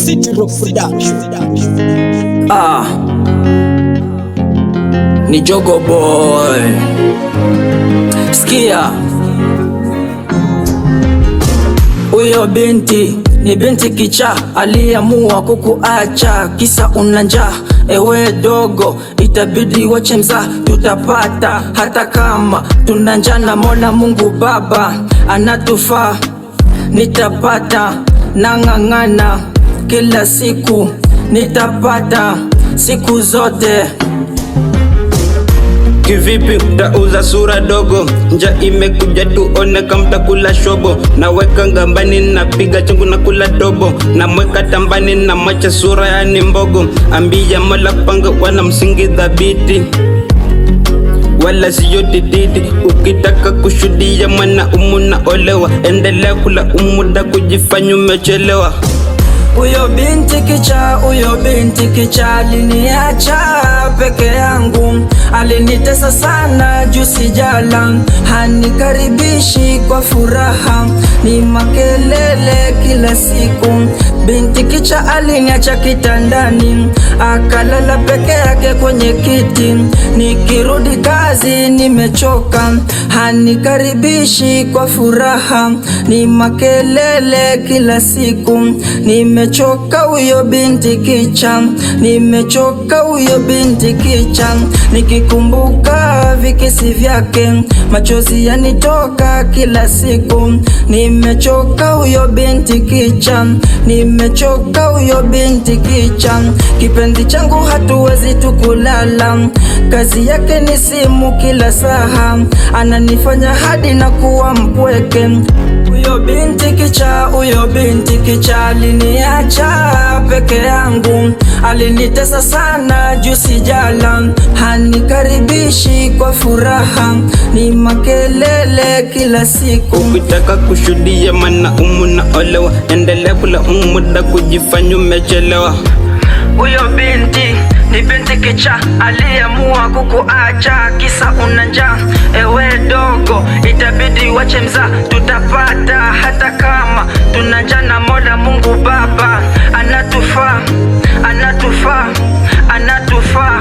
City Rock Production. Ni Jogo Boy. Sikia, uyo binti ni binti kicha, aliamua kukuacha kisa una njaa. Ewe dogo, itabidi wache mzaa, tutapata hata kama tuna njaa, na Mola Mungu Baba anatufaa. Nitapata, nang'ang'ana kila siku, nitapata siku zote. Kivipi utauza sura dogo? Nja imekuja tuone kama mtakula shobo. Naweka ngambani napiga chungu na kula dobo. Namweka tambani na macha sura yani mbogo. Ambia Mola panga wana msingi dhabiti, wala siyo dididi. Ukitaka kushuhudia mwana umuna olewa, endelea kula umuda kujifanya umechelewa. Uyo binti kicha aliniacha peke yangu, alinitesa sana juu sijala, hanikaribishi kwa furaha, ni makelele kila siku. Binti kicha aliniacha kitandani, akalala peke yake kwenye kiti. Nikirudi kazi nimechoka, hanikaribishi kwa furaha, ni makelele kila siku. Nimechoka uyo binti kicha, nimechoka uyo binti kicha. Nikikumbuka vikisi vyake, machozi yanitoka kila siku. Nimechoka uyo binti kicha, nimechoka uyo binti kicha. Kipenzi changu hatuwezi tukulala, kazi yake ni simu kila saa, ananifanya hadi na kuwa mpweke. Uyo binti kicha aliniacha peke yangu, alinitesa sana juu sijala, hanikaribishi kwa furaha, ni makelele kila siku. Ukitaka kushuhudia mana umuna olewa, endelea kula umuda kujifanya umechelewa. Uyo binti ni binti kicha, aliamua kukuacha kisa una njaa. Ewe dogo, itabidi wache mzaa, tutapata hata kama tuna njaa, na Mola Mungu Baba anatufaa, anatufaa, anatufaa.